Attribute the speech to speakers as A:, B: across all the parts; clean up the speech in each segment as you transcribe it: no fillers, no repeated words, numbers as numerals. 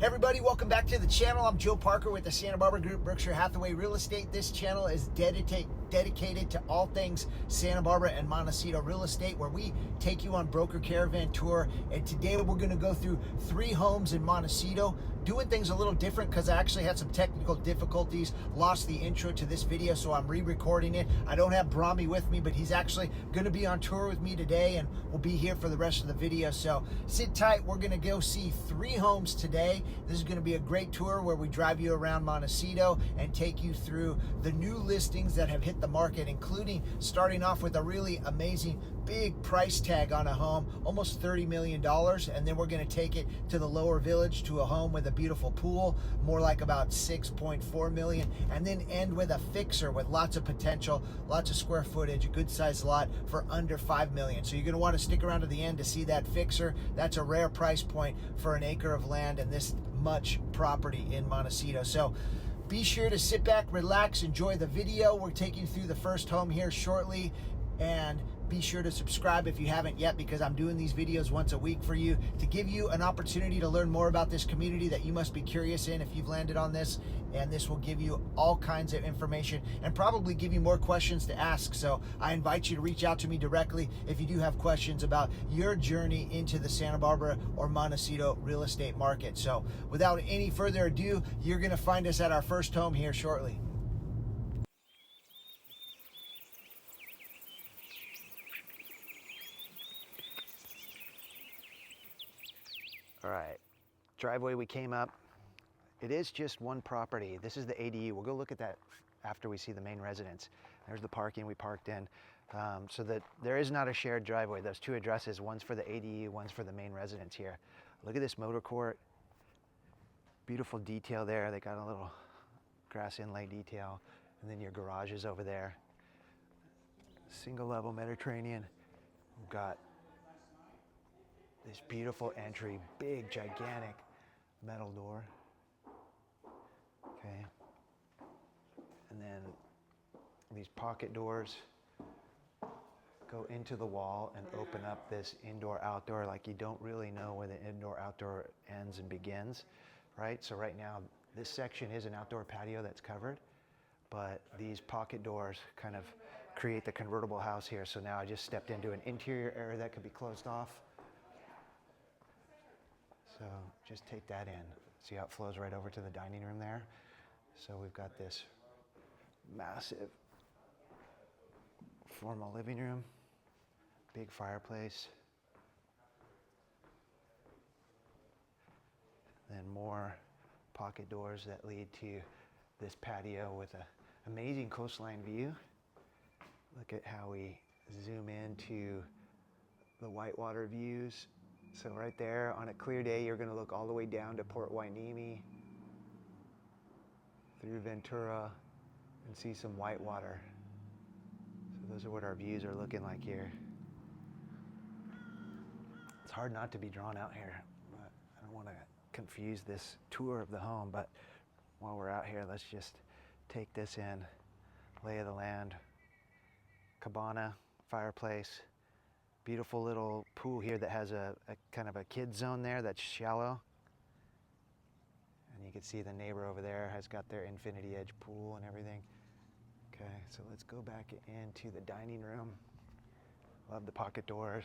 A: Hey everybody, welcome back to the channel. I'm Joe Parker with the Santa Barbara Group, Berkshire Hathaway Real Estate. This channel is dedicated to all things Santa Barbara and Montecito real estate, where we take you on broker caravan tour. And today we're going to go through 3 homes in Montecito, doing things a little different because I actually had some technical difficulties, lost the intro to this video, so I'm re-recording it. I don't have Brahmi with me, but he's actually going to be on tour with me today and will be here for the rest of the video. So sit tight. We're going to go see 3 homes today. This is going to be a great tour where we drive you around Montecito and take you through the new listings that have hit the market, including starting off with a really amazing big price tag on a home, almost $30 million. And then we're going to take it to the lower village to a home with a beautiful pool, more like about $6.4 million, and then end with a fixer with lots of potential, lots of square footage, a good sized lot for under $5 million. So you're going to want to stick around to the end to see that fixer. That's a rare price point for an acre of land and this much property in Montecito. So be sure to sit back, relax, enjoy the video. We're taking you through the first home here shortly, and be sure to subscribe if you haven't yet, because I'm doing these videos once a week for you to give you an opportunity to learn more about this community that you must be curious in if you've landed on this. And this will give you all kinds of information and probably give you more questions to ask. So I invite you to reach out to me directly if you do have questions about your journey into the Santa Barbara or Montecito real estate market. So without any further ado, you're going to find us at our first home here shortly. All right, driveway we came up. It is just one property. This is the ADU. We'll go look at that after we see the main residence. There's the parking we parked in. So that there is not a shared driveway. Those 2 addresses, one's for the ADU, one's for the main residence here. Look at this motor court. Beautiful detail there. They got a little grass inlay detail. And then your garage is over there. Single level Mediterranean. We've got this beautiful entry, big, gigantic metal door. Okay. And then these pocket doors go into the wall and open up this indoor-outdoor, like you don't really know where the indoor-outdoor ends and begins, right? So right now, this section is an outdoor patio that's covered, but these pocket doors kind of create the convertible house here. So now I just stepped into an interior area that could be closed off. So just take that in. See how it flows right over to the dining room there? So we've got this massive formal living room, big fireplace, then more pocket doors that lead to this patio with an amazing coastline view. Look at how we zoom into the whitewater views. So right there, on a clear day, you're going to look all the way down to Port Hueneme, through Ventura, and see some whitewater. So those are what our views are looking like here. It's hard not to be drawn out here. But I don't want to confuse this tour of the home, but while we're out here, let's just take this in. Lay of the land, cabana, fireplace. Beautiful little pool here that has a kind of a kid zone there that's shallow. And you can see the neighbor over there has got their infinity edge pool and everything. Okay, so let's go back into the dining room. Love the pocket doors.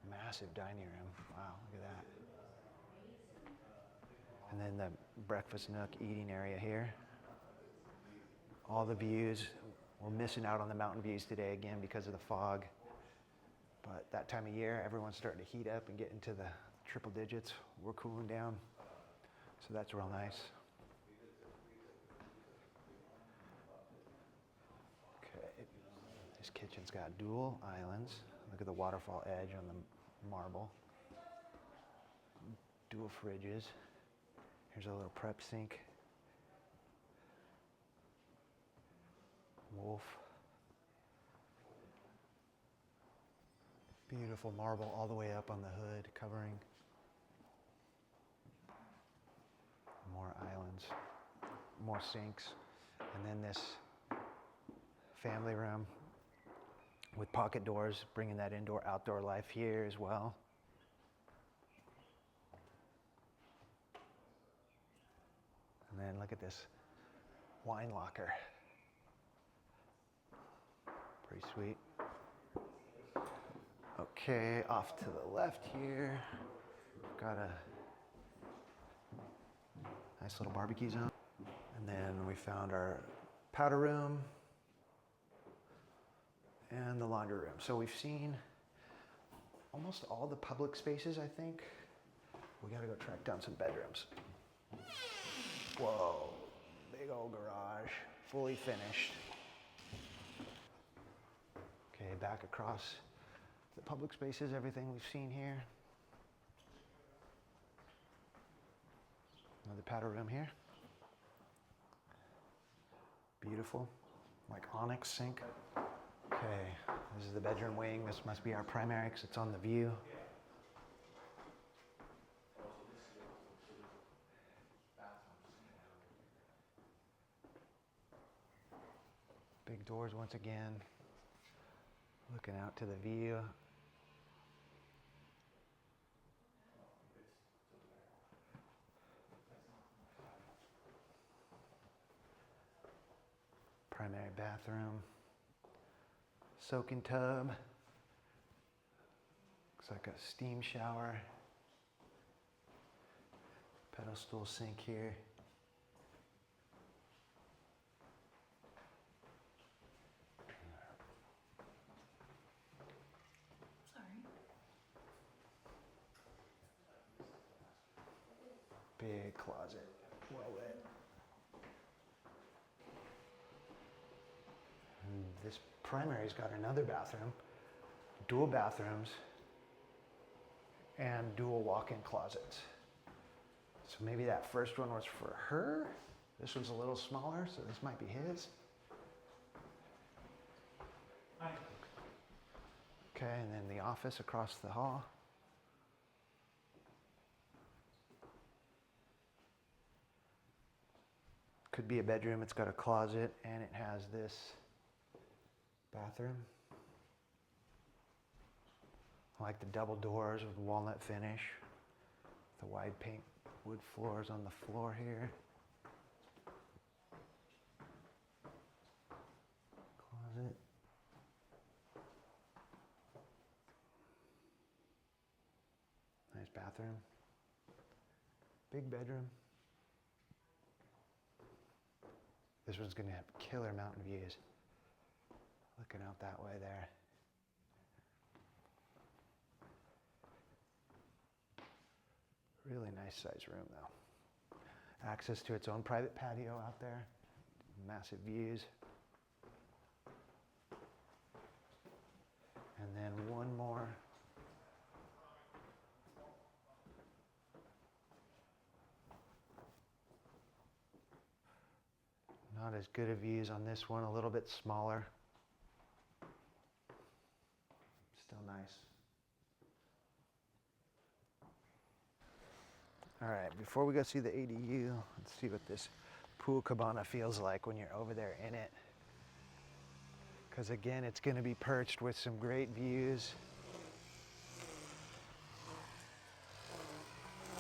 A: Massive dining room. Wow, look at that. And then the breakfast nook eating area here. All the views. We're missing out on the mountain views today again because of the fog. But that time of year, everyone's starting to heat up and get into the triple digits. We're cooling down, so that's real nice. Okay, this kitchen's got dual islands. Look at the waterfall edge on the marble. Dual fridges. Here's a little prep sink. Wolf. Beautiful marble all the way up on the hood, covering. More islands, more sinks, and then this family room with pocket doors, bringing that indoor-outdoor life here as well. look at this wine locker. Pretty sweet. Okay, off to the left here, got a nice little barbecue zone. And then we found our powder room and the laundry room. So we've seen almost all the public spaces, I think. We gotta go track down some bedrooms. Whoa, big old garage, fully finished. Okay, back across the public spaces, everything we've seen here. Another powder room here. Beautiful, like onyx sink. Okay, this is the bedroom wing. This must be our primary because it's on the view. Big doors once again. Looking out to the view. Primary bathroom. Soaking tub. Looks like a steam shower. Pedestal sink here. Big closet, well lit. And this primary's got another bathroom, dual bathrooms, and dual walk-in closets. So maybe that first one was for her. This one's a little smaller, so this might be his.
B: Hi.
A: Okay, and then the office across the hall. Could be a bedroom. It's got a closet and it has this bathroom. I like the double doors with walnut finish. The wide pink wood floors on the floor here. Closet. Nice bathroom. Big bedroom. This one's gonna have killer mountain views. Looking out that way there. Really nice size room though. Access to its own private patio out there. Massive views. And then one more. Not as good of views on this one, a little bit smaller. Still nice. All right, before we go see the ADU, let's see what this pool cabana feels like when you're over there in it. Because again, it's gonna be perched with some great views.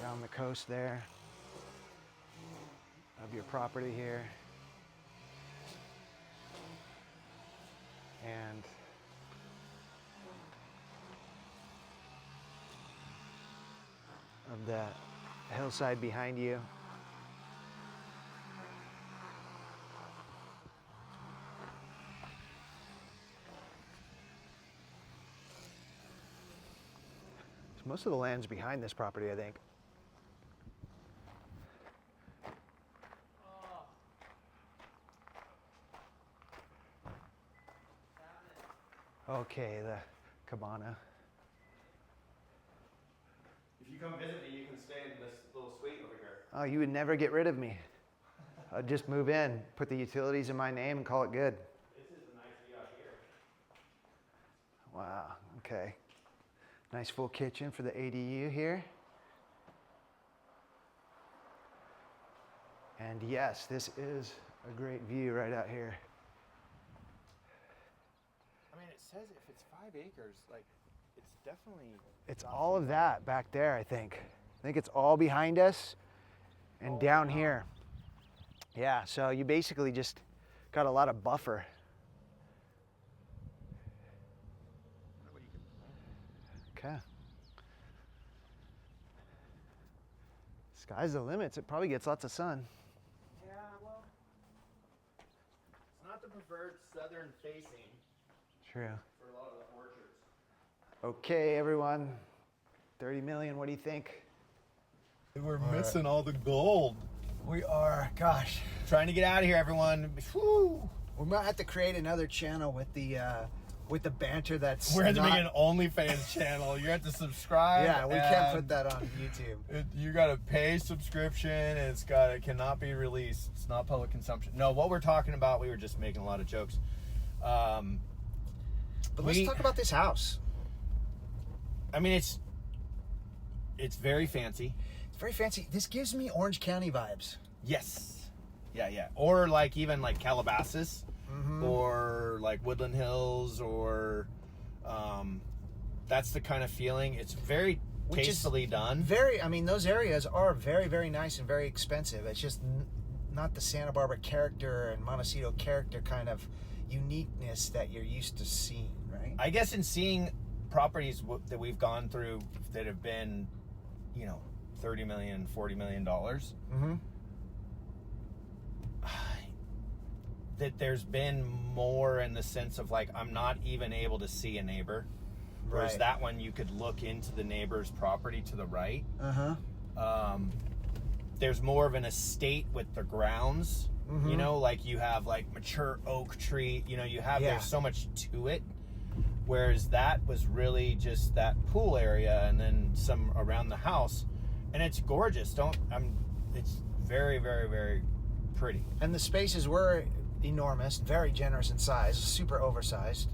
A: Down the coast there of your property here. And of that hillside behind you. So most of the land's behind this property, I think. Okay, the cabana.
B: If you come visit me, you can stay in this little suite over here.
A: Oh, you would never get rid of me. I'd just move in, put the utilities in my name, and call it good.
B: This is a nice view out here.
A: Wow, okay. Nice full kitchen for the ADU here. And yes, this is a great view right out here.
B: I mean, it says if it's 5 acres, like, it's definitely...
A: It's all of that back there, I think. I think it's all behind us and down here. Yeah, so you basically just got a lot of buffer. Okay. Sky's the limit. It probably gets lots of sun.
B: Yeah, well, it's not the preferred southern facing
A: True.
B: for a lot of the orchards.
A: Okay, everyone. 30 million, what do you think?
B: We're missing all the gold.
A: We are, gosh.
B: Trying to get out of here, everyone. Whew.
A: We might have to create another channel with the banter that's
B: We're going to
A: not-
B: make an OnlyFans channel. You have to subscribe.
A: Yeah, we can't put that on YouTube.
B: You got to pay subscription, and it cannot be released. It's not public consumption. No, what we're talking about, we were just making a lot of jokes.
A: But let's talk about this house.
B: I mean, it's very fancy.
A: It's very fancy. This gives me Orange County vibes.
B: Yes. Yeah. Or like even like Calabasas, or like Woodland Hills, or that's the kind of feeling. It's very tastefully done.
A: I mean, those areas are very, very nice and very expensive. It's just not the Santa Barbara character and Montecito character kind of uniqueness that you're used to seeing, right?
B: I guess in seeing properties that we've gone through that have been, $30 million, $40 million, that there's been more in the sense of like, I'm not even able to see a neighbor. Whereas
A: Right.
B: that one, you could look into the neighbor's property to the right. There's more of an estate with the grounds, like you have like mature oak tree, there's so much to it. Whereas that was really just that pool area and then some around the house. And it's gorgeous. It's very, very, very pretty.
A: And the spaces were enormous, very generous in size, super oversized.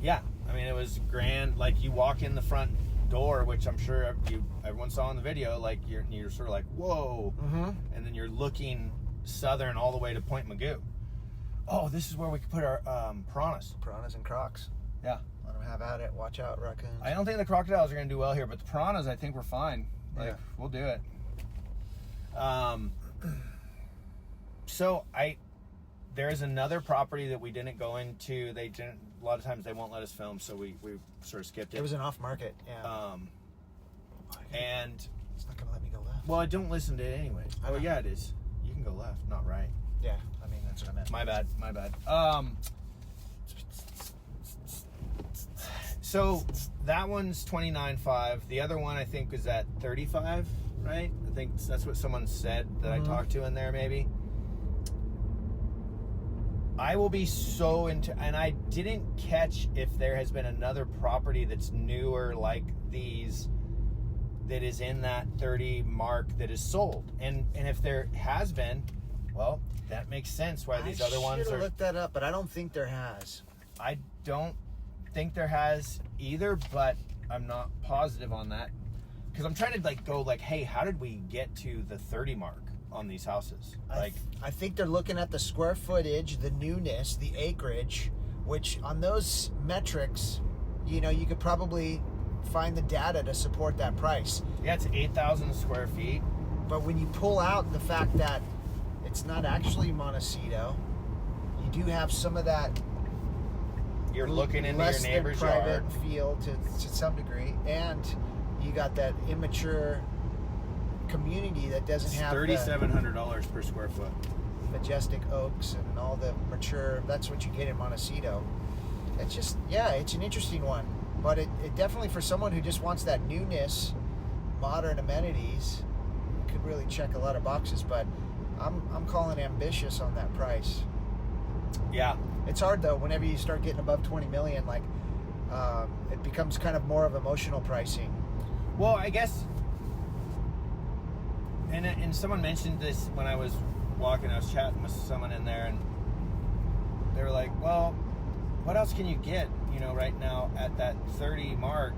B: Yeah, I mean, it was grand. Like you walk in the front door, which I'm sure everyone saw in the video. Like you're sort of like, whoa, and then you're looking southern all the way to Point Magoo. Oh, this is where we could put our piranhas.
A: Piranhas and crocs.
B: Yeah,
A: let them have at it. Watch out, raccoons.
B: I don't think the crocodiles are going to do well here, but the piranhas, I think we're fine. Like we'll do it. So there's another property that we didn't go into. They didn't. A lot of times they won't let us film, so we sort of skipped it.
A: It was an off market, yeah.
B: And
A: it's not gonna let me go left.
B: well, I don't listen to it anyway. Oh yeah, it is. You can go left, not right.
A: Yeah, I mean that's what I meant.
B: My bad. So that one's 29.5. The other one I think is at 35, right? I think that's what someone said that I talked to in there maybe. I will be so into, and I didn't catch if there has been another property that's newer like these that is in that 30 mark that is sold. And if there has been, well, that makes sense why these other ones
A: I should
B: are.
A: have looked that up, but I don't think there has.
B: I don't think there has either, but I'm not positive on that because I'm trying to go hey, how did we get to the 30 mark on these houses?
A: I think they're looking at the square footage, the newness, the acreage, which on those metrics, you could probably find the data to support that price.
B: Yeah, it's 8,000 square feet.
A: But when you pull out the fact that it's not actually Montecito, you do have some of that.
B: You're looking into
A: less
B: your neighbor's
A: than private
B: yard.
A: feel to some degree, and you got that immature community that doesn't have
B: $3,700 per square foot.
A: the majestic oaks and all the mature. That's what you get in Montecito. It's just, it's an interesting one, but it definitely, for someone who just wants that newness, modern amenities, could really check a lot of boxes. But I'm calling ambitious on that price.
B: Yeah.
A: It's hard though whenever you start getting above 20 million, it becomes kind of more of emotional pricing.
B: Well, I guess, and someone mentioned this when I was walking. I was chatting with someone in there, and they were like, "Well, what else can you get? Right now at that 30 mark?"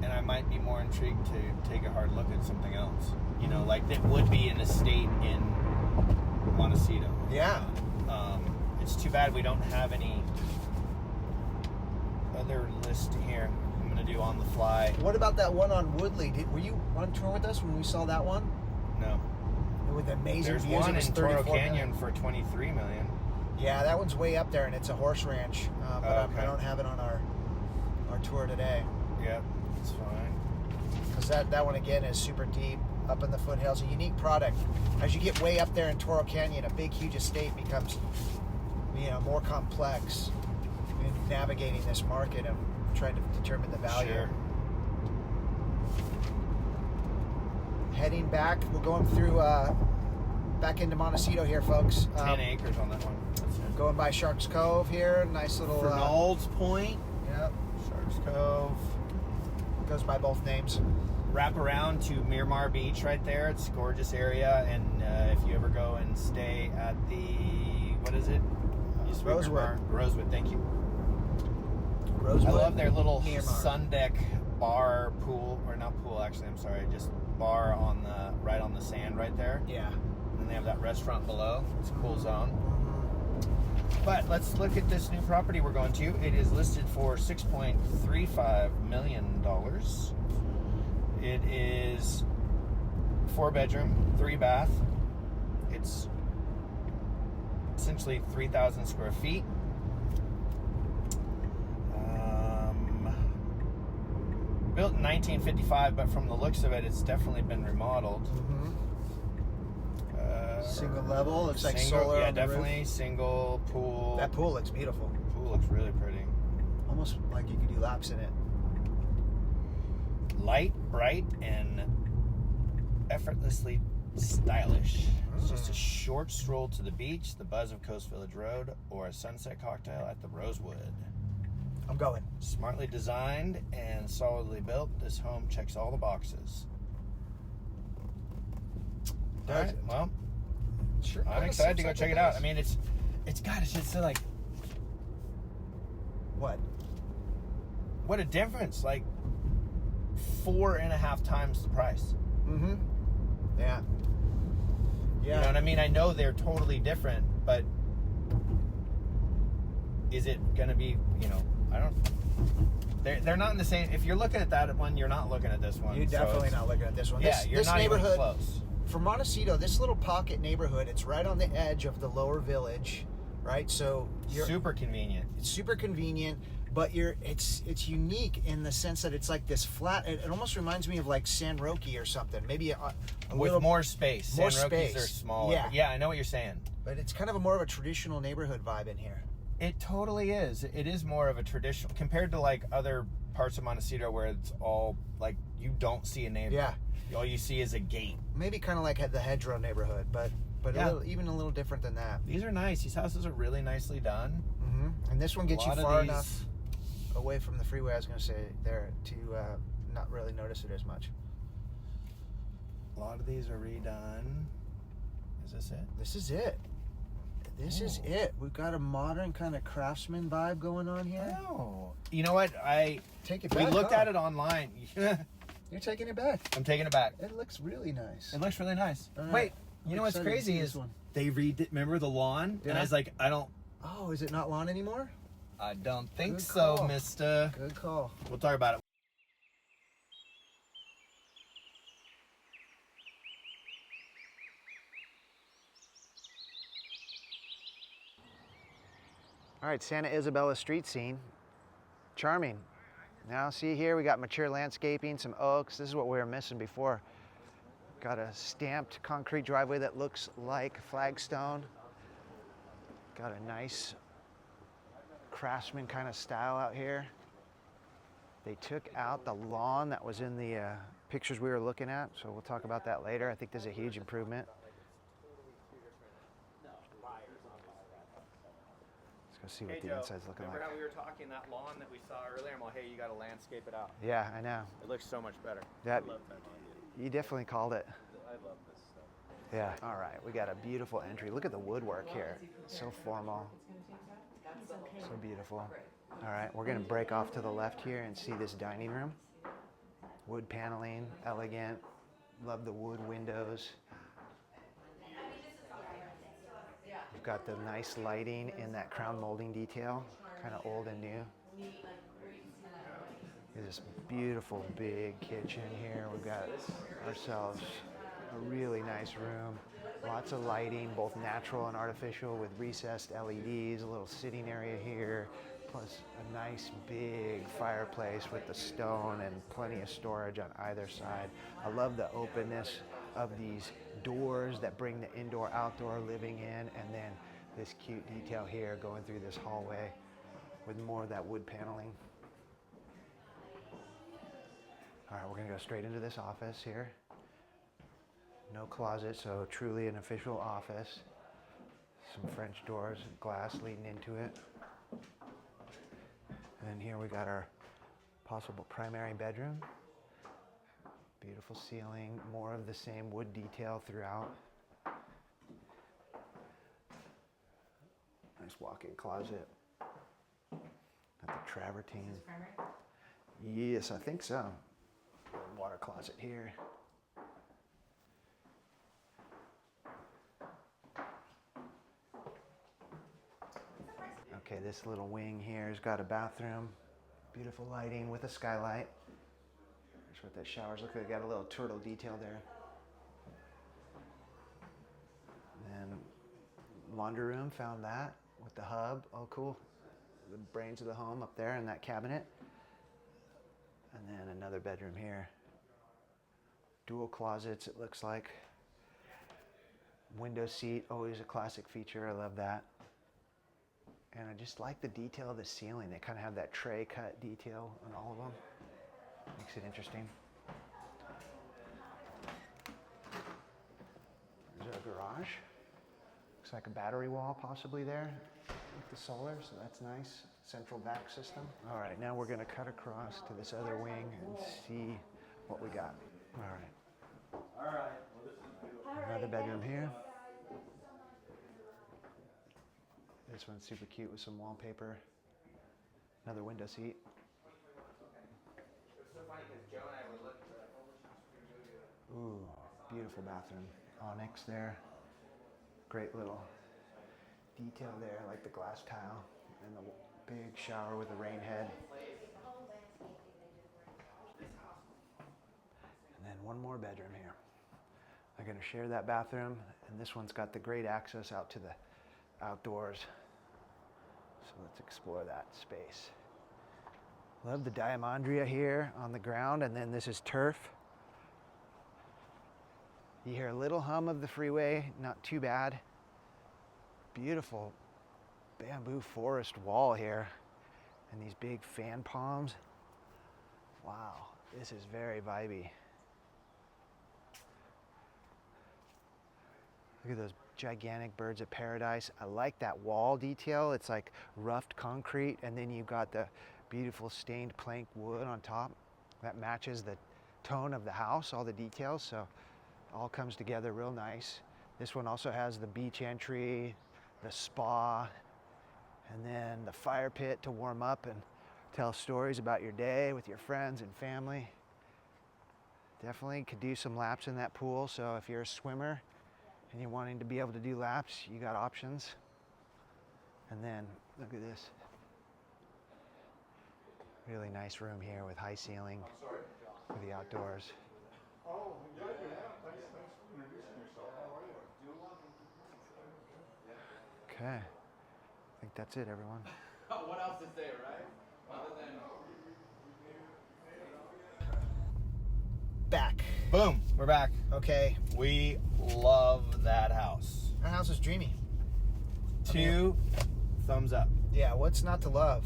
B: And I might be more intrigued to take a hard look at something else. Like that would be an estate in Montecito.
A: Yeah.
B: It's too bad we don't have any other list here. I'm gonna do on the fly.
A: What about that one on Woodley? Were you on tour with us when we saw that one?
B: No.
A: with amazing
B: There's
A: views.
B: one
A: It was
B: in Toro
A: 34
B: Canyon
A: million.
B: for 23 million.
A: Yeah, that one's way up there, and it's a horse ranch. But
B: Okay.
A: I don't have it on our tour today.
B: Yep, it's fine.
A: Because that one, again, is super deep, up in the foothills. A unique product. As you get way up there in Toro Canyon, a big, huge estate becomes, more complex in navigating this market and trying to determine the value.
B: Sure.
A: Heading back, we're going through back into Montecito here, folks.
B: 10 acres on that one. That's it.
A: Going by Sharks Cove here, nice little.
B: Fernald's Point.
A: Yep,
B: Sharks Cove.
A: goes by both names.
B: Wrap around to Miramar Beach right there. It's a gorgeous area, and if you ever go and stay at the, what is it? Used to be
A: Rosewood.
B: Miramar. Rosewood, thank you.
A: Rosewood.
B: I love their little
A: Miramar.
B: sun deck bar pool, or not pool actually, I'm sorry, just bar on right on the sand right there.
A: Yeah.
B: And then they have that restaurant below. It's a cool zone.
A: Mm-hmm.
B: But let's look at this new property we're going to. It is listed for $6.35 million. It is 4-bedroom, 3-bath. It's essentially 3,000 square feet. Built in 1955, but from the looks of it, it's definitely been remodeled.
A: Mm-hmm. Single level, looks like solar.
B: Yeah,
A: on the
B: definitely
A: roof.
B: single pool.
A: That pool looks beautiful.
B: Pool looks really pretty.
A: Almost like you could do laps in it.
B: Light, bright, and effortlessly stylish. It's just a short stroll to the beach, the buzz of Coast Village Road, or a sunset cocktail at the Rosewood.
A: I'm going.
B: Smartly designed and solidly built, this home checks all the boxes. All right, well,
A: Sure.
B: I'm excited to go check it out. I mean, it's just like,
A: what?
B: what a difference! Like 4.5 times the price.
A: Mm-hmm. Yeah. Yeah.
B: You know what I mean? I know they're totally different, but is it going to be? I don't. They're not in the same. If you're looking at that one, you're not looking at this one.
A: You're
B: so
A: definitely
B: it's-
A: not looking at this one.
B: Yeah, you're
A: this
B: not even
A: neighborhood,
B: close.
A: For Montecito, this little pocket neighborhood, it's right on the edge of the lower village, right? So you're
B: Super convenient.
A: it's super convenient, but it's unique in the sense that it's like this flat. It almost reminds me of like San Roque or something. Maybe a
B: With
A: little
B: more space.
A: more
B: San Roques
A: space.
B: are smaller.
A: Yeah.
B: Yeah, I know what you're saying.
A: but it's kind of more of a traditional neighborhood vibe in here.
B: It totally is. It is more of a traditional compared to like other parts of Montecito where it's all like you don't see a neighbor.
A: Yeah.
B: All you see is a gate.
A: Maybe kind of like the hedgerow neighborhood, but
B: Yeah.
A: even a little different than that.
B: These are nice. These houses are really nicely done.
A: Mm-hmm. And this one gets
B: A
A: you
B: lot of
A: far
B: these-
A: enough away from the freeway, I was going to say, there to not really notice it as much.
B: A lot of these are redone. Is this it?
A: This is it. This is
B: Oh.
A: it. We've got a modern kind of craftsman vibe going on here.
B: Oh. You know what?
A: Take it
B: We
A: back.
B: looked
A: huh?
B: at it online.
A: You're taking it back.
B: I'm taking it back.
A: It looks really nice.
B: It looks really nice.
A: All right.
B: Wait,
A: I'm
B: you know what's
A: excited to
B: crazy
A: see
B: is
A: this one.
B: they redid. Remember the lawn? And
A: Yeah.
B: I was like, I don't
A: Oh, is it not lawn anymore?
B: think
A: Good
B: so,
A: call.
B: Mister.
A: Good call.
B: We'll talk about it.
A: All right, Santa Isabella street scene. Charming. Now see here, we got mature landscaping, some oaks. This is what we were missing before. Got a stamped concrete driveway that looks like flagstone. Got a nice craftsman kind of style out here. They took out the lawn that was in the pictures we were looking at, so we'll talk about that later. I think there's a huge improvement. Let's go see what the inside's looking like.
B: Remember how we were talking that lawn that we saw earlier? I'm like, hey, you got to landscape it out.
A: Yeah, I know.
B: It looks so much better.
A: That,
B: I love that lawn.
A: you definitely called it.
B: I love this stuff.
A: Yeah. All right, we got a beautiful entry. Look at the woodwork here. So formal. So beautiful. All right, we're gonna break off to the left here and see this dining room. Wood paneling, elegant. Love the wood windows. We've got the nice lighting in that crown molding detail, kind of old and new. There's this beautiful big kitchen here. We've got ourselves
C: A really nice room. Lots of lighting, both natural and artificial, with recessed LEDs, a little sitting area here, plus a nice big fireplace with the stone and plenty of storage on either side. I love the openness of these doors that bring the indoor-outdoor living in, and then this cute detail here going through this hallway with more of that wood paneling. All right, we're gonna go straight into this office here. No closet, so truly an official office. Some French doors, glass leading into it. And then here we got our possible primary bedroom. Beautiful ceiling, more of the same wood detail throughout. Nice walk-in closet. Got the travertine.
D: Is this primary?
C: Yes, I think so. Water closet here. Okay, this little wing here has got a bathroom. Beautiful lighting with a skylight. Here's what that shower's look like. Got a little turtle detail there. And then laundry room, found that with the hub. Oh, cool. The brains of the home up there in that cabinet. And then another bedroom here. Dual closets, it looks like. Window seat, always a classic feature. I love that. And I just like the detail of the ceiling. They kind of have that tray cut detail on all of them. Makes it interesting. There's our garage. Looks like a battery wall possibly there with the solar, so that's nice. Central vac system. All right, now we're gonna cut across to this other wing and see what we got. All right. Another bedroom here. This one's super cute with some wallpaper. Another window seat. Ooh, beautiful bathroom. Onyx there. Great little detail there, like the glass tile and the big shower with the rain head. And then one more bedroom here. I'm gonna share that bathroom, and this one's got the great access out to the outdoors. So let's explore that space. Love the diamondria here on the ground, and then this is turf. You hear a little hum of the freeway, not too bad. Beautiful bamboo forest wall here, and these big fan palms. Wow, this is very vibey. Look at those gigantic birds of paradise. I like that wall detail. It's like roughed concrete, and then you've got the beautiful stained plank wood on top. That matches the tone of the house, all the details, so it all comes together real nice. This one also has the beach entry, the spa, and then the fire pit to warm up and tell stories about your day with your friends and family. Definitely could do some laps in that pool, so if you're a swimmer and you're wanting to be able to do laps, you got options. And then look at this. Really nice room here with high ceiling for the outdoors.
E: Oh, yeah. Thanks for introducing yourself. How are you?
C: Okay, I think that's it, everyone.
F: What else to say, right? Other than
A: Back.
B: Boom, we're back.
A: Okay.
B: We love that house.
A: Our house is dreamy.
B: Two thumbs up.
A: Yeah, what's not to love?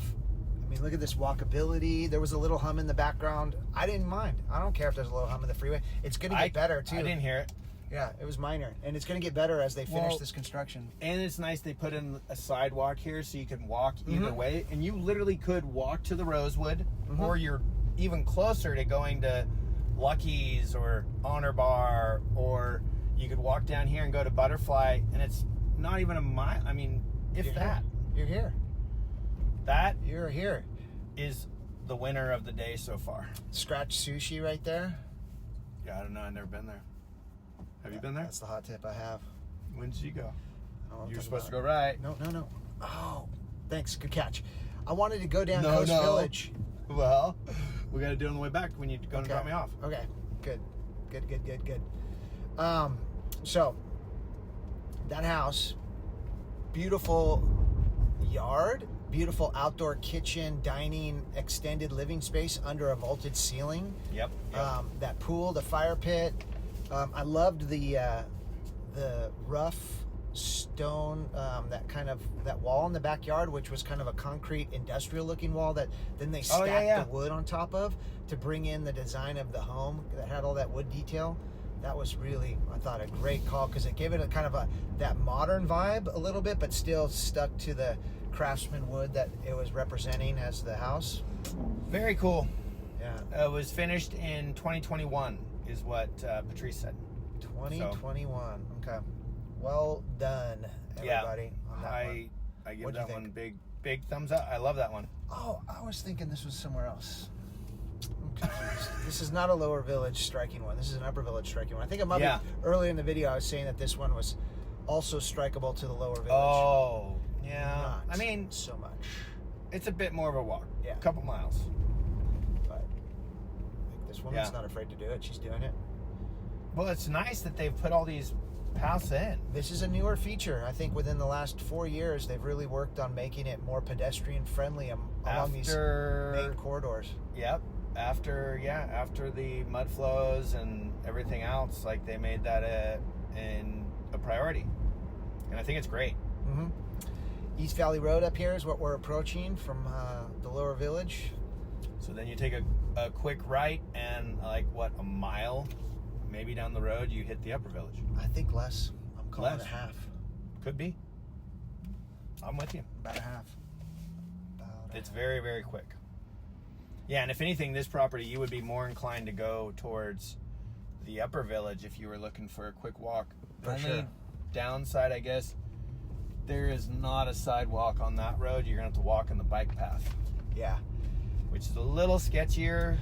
A: I mean, look at this walkability. There was a little hum in the background. I didn't mind. I don't care if there's a little hum in the freeway. It's going to get better, too.
B: I didn't hear it.
A: Yeah, it was minor. And it's going to get better as they finish this construction.
B: And it's nice they put in a sidewalk here so you can walk either way. And you literally could walk to the Rosewood, or you're even closer to going to Lucky's or Honor Bar, or you could walk down here and go to Butterfly, and it's not even a mile. I mean, if
A: You're
B: that.
A: Here. You're here.
B: That
A: You're here.
B: is the winner of the day so far.
A: Scratch Sushi right there.
B: Yeah, I don't know. I've never been there. Have you been there?
A: That's the hot tip I have.
B: When did you go?
A: Oh,
B: You're supposed to go right.
A: No. Oh, thanks. Good catch. I wanted to go down Coast Village.
B: Well, we got to do it on the way back when you go and drop me off.
A: Okay. Good. So that house, beautiful yard, beautiful outdoor kitchen, dining, extended living space under a vaulted ceiling.
B: Yep.
A: That pool, the fire pit. I loved the rough stone, that wall in the backyard, which was kind of a concrete industrial looking wall that then they stacked the wood on top of to bring in the design of the home that had all that wood detail. That was really, I thought, a great call because it gave it a kind of that modern vibe a little bit, but still stuck to the craftsman wood that it was representing as the house.
B: Very cool.
A: Yeah.
B: It was finished in 2021 is what Patrice said.
A: 2021. Okay. Well done, everybody. On that one.
B: I give
A: What'd you
B: that one
A: think?
B: big thumbs up. I love that one.
A: Oh, I was thinking this was somewhere else. I'm confused. This is not a Lower Village striking one. This is an Upper Village striking one. I think it might be earlier in the video I was saying that this one was also strikeable to the Lower Village.
B: Oh, yeah.
A: Not
B: I mean,
A: so much.
B: it's a bit more of a walk.
A: Yeah.
B: A couple miles.
A: But I think this woman's not afraid to do it. She's doing it.
B: Well, it's nice that they've put all these paths in.
A: This is a newer feature. I think within the last 4 years, they've really worked on making it more pedestrian friendly along these main corridors.
B: Yep. After the mud flows and everything else, like they made that a priority, and I think it's great.
A: Mm-hmm. East Valley Road up here is what we're approaching from the Lower Village.
B: So then you take a quick right, and a mile maybe down the road, you hit the Upper Village.
A: I think less. I'm calling
B: Less?
A: it half.
B: Could be. I'm with you.
A: About a half.
B: It's very, very quick. Yeah, and if anything, this property, you would be more inclined to go towards the Upper Village if you were looking for a quick walk. The only downside, I guess, there is not a sidewalk on that road. You're going to have to walk on the bike path.
A: Yeah.
B: Which is a little sketchier.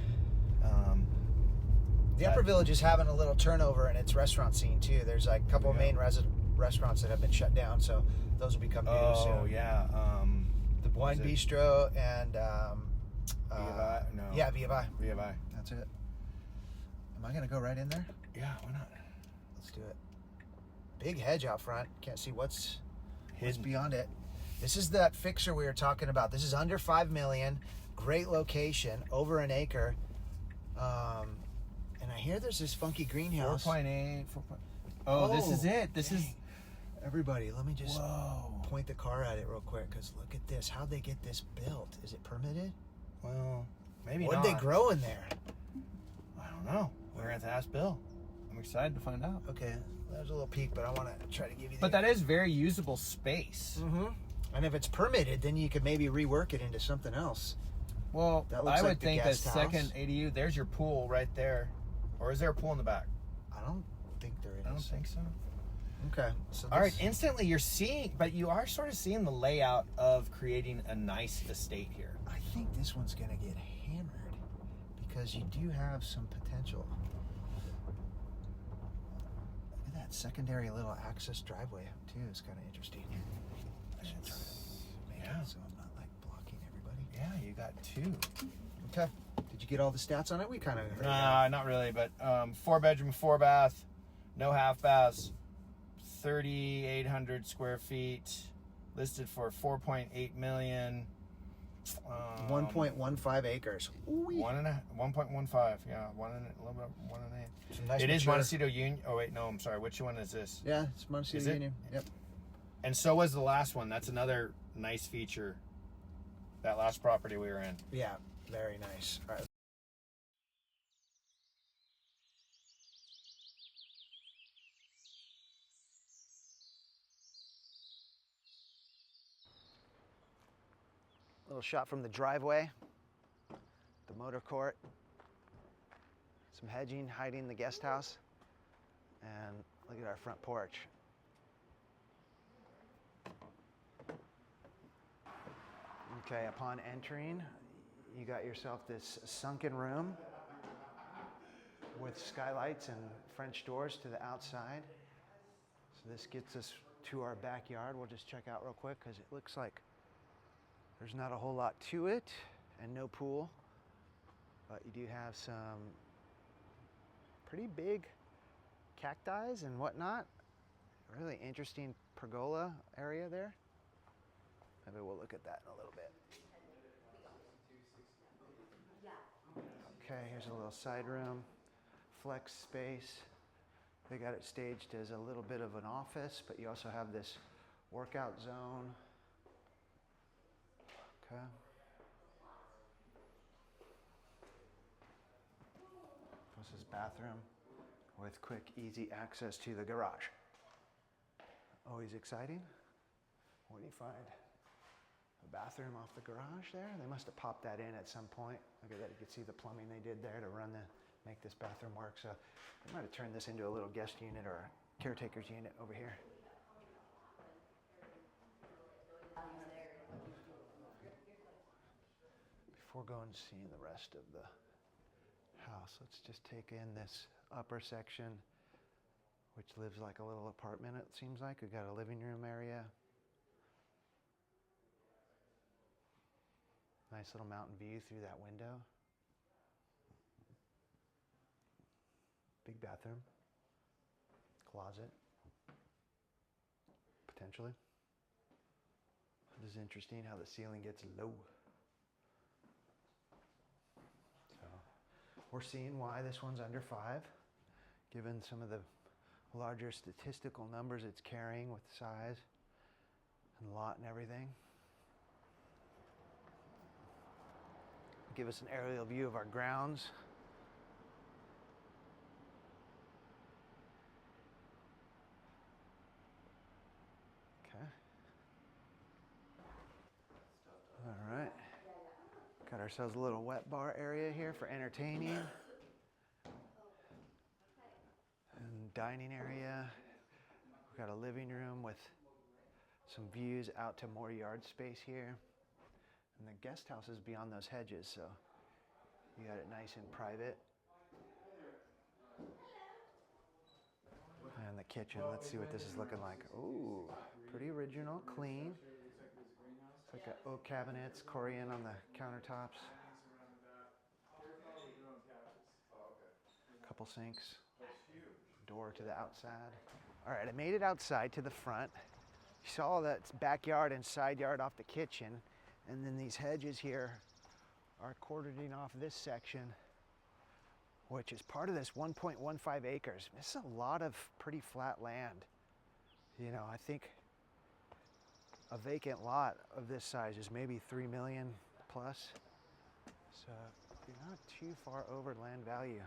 A: The Upper Village is having a little turnover in its restaurant scene, too. There's a couple of main restaurants that have been shut down, so those will become new soon.
B: Oh, yeah.
A: The Wine Bistro and...
B: Via Vi? No.
A: Yeah, Via Vi.
B: Via Vi.
A: That's it. Am I going to go right in there?
B: Yeah, why not?
A: Let's do it. Big hedge out front. Can't see what's beyond it. This is that fixer we were talking about. This is under $5 million. Great location. Over an acre. And I hear there's this funky greenhouse.
B: 4.8. Oh, this is it. This is...
A: Everybody, let me just point the car at it real quick, because look at this. How'd they get this built? Is it permitted?
B: Well, maybe
A: What'd
B: not.
A: they grow in there?
B: I don't know. We're going to have to ask Bill. I'm excited to find out.
A: Okay, there's a little peek, but I want to try to give you the...
B: But that is very usable space.
A: Mm-hmm. And if it's permitted, then you could maybe rework it into something else.
B: Well,
A: That looks
B: I
A: like
B: would
A: the
B: think a
A: guest house.
B: second ADU, there's your pool right there. Or is there a pool in the back?
A: I don't think there is.
B: I don't think so.
A: Okay. So
B: All right, instantly you're seeing, but you are sort of seeing the layout of creating a nice estate here.
A: I think this one's going to get hammered because you do have some potential. Look at that secondary little access driveway too. It's kind of interesting. I should try to make it so I'm not like blocking everybody.
B: Yeah, you got two.
A: Okay. Did you get all the stats on it? We kind of heard
B: Nah, not really, but 4 bedroom, 4 bath, no half baths, 3,800 square feet, listed for 4.8 million.
A: 1.15 acres. Ooh-wee.
B: 1.15, yeah, a little bit, 1.8.
A: Some nice
B: It is
A: mature-
B: Montecito Union. Oh wait, no, I'm sorry. Which one is this?
A: Yeah, it's Montecito
B: Is it?
A: Union. Yep.
B: And so was the last one. That's another nice feature. That last property we were in.
A: Yeah, very nice. All right. Little shot from the driveway, the motor court, some hedging hiding the guest house, and look at our front porch. Okay, upon entering, you got yourself this sunken room with skylights and French doors to the outside. So this gets us to our backyard. We'll just check out real quick because it looks like there's not a whole lot to it and no pool, but you do have some pretty big
C: cacti and whatnot. Really interesting pergola area there. Maybe we'll look at that in a little bit. Okay, here's a little side room, flex space. They got it staged as a little bit of an office, but you also have this workout zone. Okay. This is bathroom with quick, easy access to the garage. Always exciting. What do you find? A bathroom off the garage there? They must have popped that in at some point. Look at that, you can see the plumbing they did there to make this bathroom work. So they might have turned this into a little guest unit or a caretaker's unit over here. Before going and seeing the rest of the house, let's just take in this upper section, which lives like a little apartment, it seems like. We've got a living room area. Nice little mountain view through that window. Big bathroom. Closet. Potentially. It is interesting how the ceiling gets low. So we're seeing why this one's under 5, given some of the larger statistical numbers it's carrying with size and lot and everything. Give us an aerial view of our grounds. Okay. All right. Got ourselves a little wet bar area here for entertaining. And dining area. We've got a living room with some views out to more yard space here. And the guest house is beyond those hedges, so you got it nice and private. And the kitchen, let's see what this is looking like. Ooh, pretty original, clean. It's like a oak cabinets, Corian on the countertops. Couple sinks, door to the outside. All right, I made it outside to the front. You saw that backyard and side yard off the kitchen. And then these hedges here are quartering off this section, which is part of this 1.15 acres. This is a lot of pretty flat land. You know, I think a vacant lot of this size is maybe 3 million plus. So you're not too far over land value.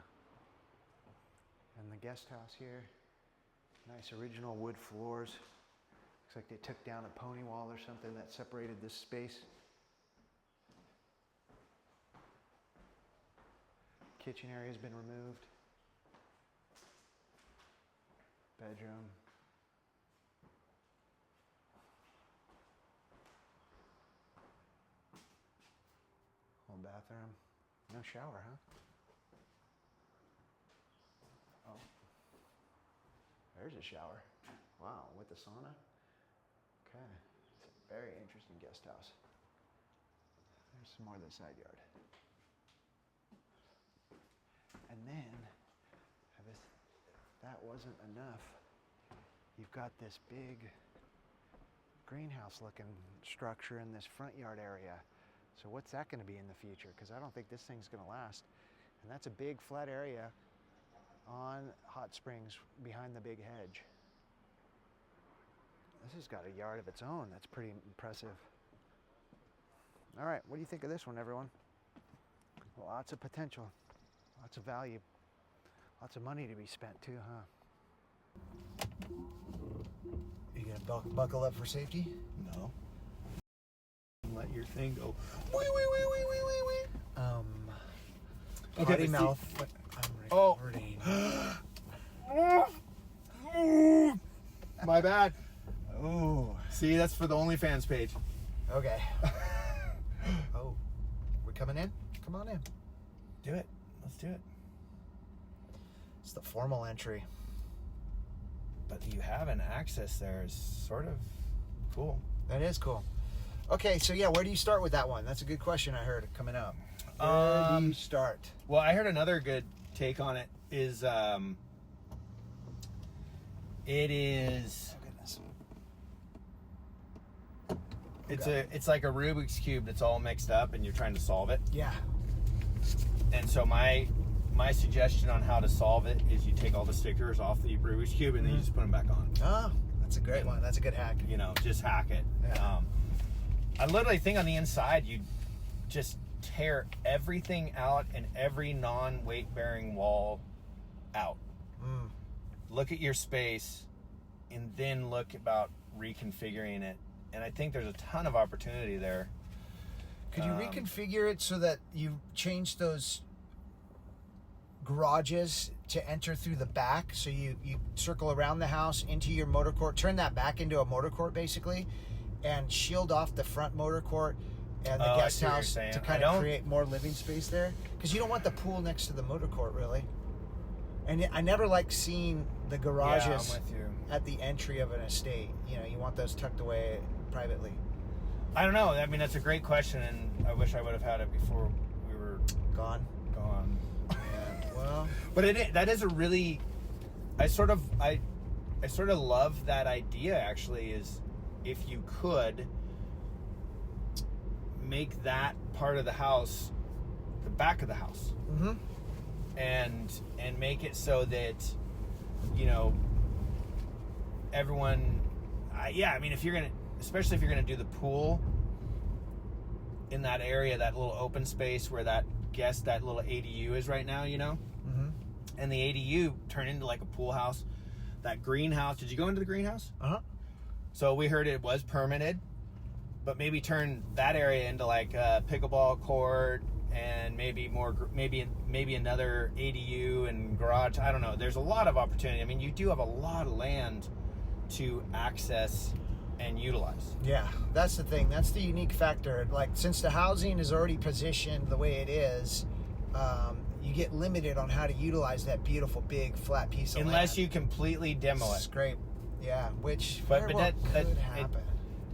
C: And the guest house here, nice original wood floors. Looks like they took down a pony wall or something that separated this space. Kitchen area has been removed. Bedroom. Whole bathroom. No shower, huh? Oh. There's a shower. Wow, with the sauna. Okay. It's a very interesting guest house. There's some more of the side yard. And then, if that wasn't enough, you've got this big greenhouse looking structure in this front yard area. So what's that going to be in the future? Because I don't think this thing's going to last. And that's a big flat area on hot springs behind the big hedge. This has got a yard of its own. That's pretty impressive. All right, what do you think of this one, everyone? Lots of potential. Lots of value, lots of money to be spent too, huh?
A: You gonna buckle up for safety?
E: No. Let your thing go. Wee.
A: Potty mouth. I'm recording.
E: My bad.
A: Oh.
E: See, that's for the OnlyFans page.
A: Okay. Oh, we're coming in? Come on in.
E: Do it. Let's do it.
A: It's the formal entry.
B: But you have an access there is sort of cool.
A: That is cool. Okay, so yeah, where do you start with that one? That's a good question I heard coming up. Where do you start?
B: Well, I heard another good take on it is It is.
A: Oh, goodness.
B: It's like a Rubik's Cube that's all mixed up and you're trying to solve it.
A: Yeah.
B: And so my suggestion on how to solve it is you take all the stickers off the Rubik's Cube and then you just put them back on.
A: Oh, that's a great one. That's a good hack.
B: You know, just hack it.
A: Yeah.
B: I literally think on the inside you just tear everything out and every non-weight bearing wall out. Look at your space and then look about reconfiguring it. And I think there's a ton of opportunity there.
A: Could you reconfigure it so that you change those garages to enter through the back? So you circle around the house into your motor court, turn that back into a motor court basically, and shield off the front motor court and the guest house to kind of create more living space there? Because you don't want the pool next to the motor court, really. And I never like seeing the garages
B: I'm with you.
A: at the entry of an estate. You know, you want those tucked away privately.
B: I don't know. I mean, that's a great question, and I wish I would have had it before we were
A: Gone.
B: gone.
A: Yeah. Well,
B: But that is a really, I sort of love that idea. Actually, is if you could make that part of the house the back of the house, and make it so that, you know, everyone. I mean, if you're gonna, especially if you're gonna do the pool in that area, that little open space where that little ADU is right now, you know, and the ADU turned into like a pool house. That greenhouse. Did you go into the greenhouse? So we heard it was permitted, but maybe turn that area into like a pickleball court and maybe another ADU and garage. I don't know. There's a lot of opportunity. I mean, you do have a lot of land to access and utilize.
A: yeah, that's the thing. That's the unique factor. Like, since the housing is already positioned the way it is, you get limited on how to utilize that beautiful big flat piece of land.
B: Unless you completely demo it.
A: Scrape. Yeah, which
B: But
A: very well could happen.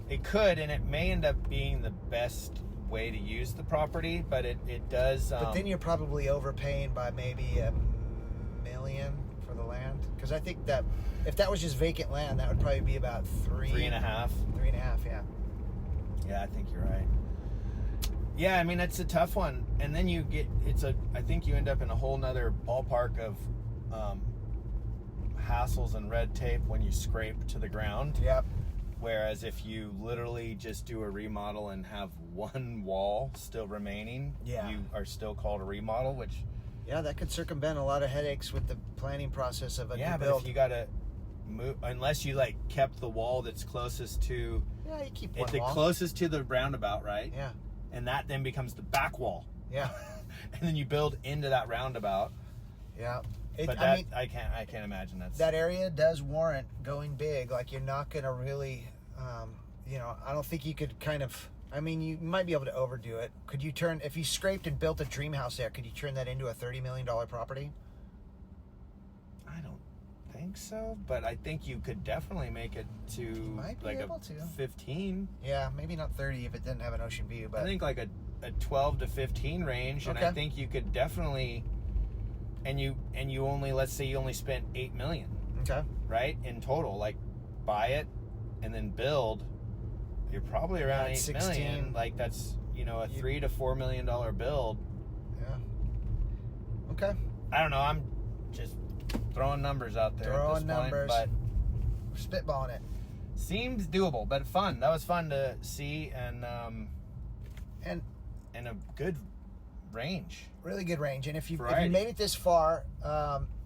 B: It could, and it may end up being the best way to use the property, but it does.
A: But then you're probably overpaying by maybe $1 million for the land. Because I think that if that was just vacant land, that would probably be about three and a half, yeah.
B: Yeah, I think you're right. Yeah, I mean, it's a tough one. And then I think you end up in a whole nother ballpark of hassles and red tape when you scrape to the ground.
A: Yep.
B: Whereas if you literally just do a remodel and have one wall still remaining, you are still called a remodel, which...
A: Yeah, that could circumvent a lot of headaches with the planning process of a new build.
B: Yeah, but if you got to move... Unless you, like, kept the wall that's closest to...
A: Yeah, you keep one
B: the
A: wall.
B: closest to the roundabout, right?
A: Yeah.
B: And that then becomes the back wall.
A: Yeah.
B: And then you build into that roundabout.
A: Yeah.
B: I can't imagine that's...
A: That area does warrant going big. Like, you're not going to really... I don't think you could kind of... I mean, you might be able to overdo it. Could you turn... If you scraped and built a dream house there, could you turn that into a $30 million property?
B: I don't think so, but I think you could definitely make it to
A: might be
B: like
A: able
B: a
A: to.
B: 15.
A: Yeah, maybe not 30 if it didn't have an ocean view, but...
B: I think like a 12 to 15 range, and I think you could definitely... And you only, let's say you only spent $8 million.
A: Okay.
B: Right? In total. Like, buy it and then build... You're probably around $8 million. Like, that's, a $3 to $4 million build.
A: Yeah. Okay.
B: I don't know. I'm just throwing numbers out there.
A: Throwing numbers.
B: But
A: spitballing it.
B: Seems doable, but fun. That was fun to see, and a good range.
A: Really good range. And if you
B: Variety.
A: made it this far,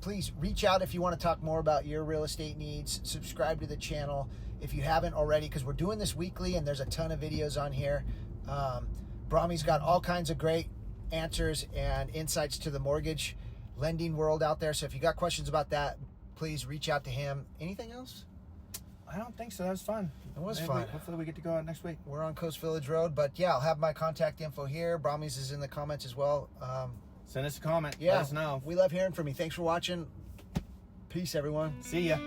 A: please reach out if you want to talk more about your real estate needs. Subscribe to the channel if you haven't already, because we're doing this weekly and there's a ton of videos on here. Brahmi's got all kinds of great answers and insights to the mortgage lending world out there. So if you got questions about that, please reach out to him. Anything else?
B: I don't think so. That was fun.
A: It was
B: Maybe
A: fun.
B: Hopefully we get to go out next week.
A: We're on Coast Village Road, but yeah, I'll have my contact info here. Brahmi's is in the comments as well.
B: Send us a comment.
A: Yeah,
B: Let us know.
A: We love hearing from you. Thanks for watching. Peace, everyone.
B: See ya.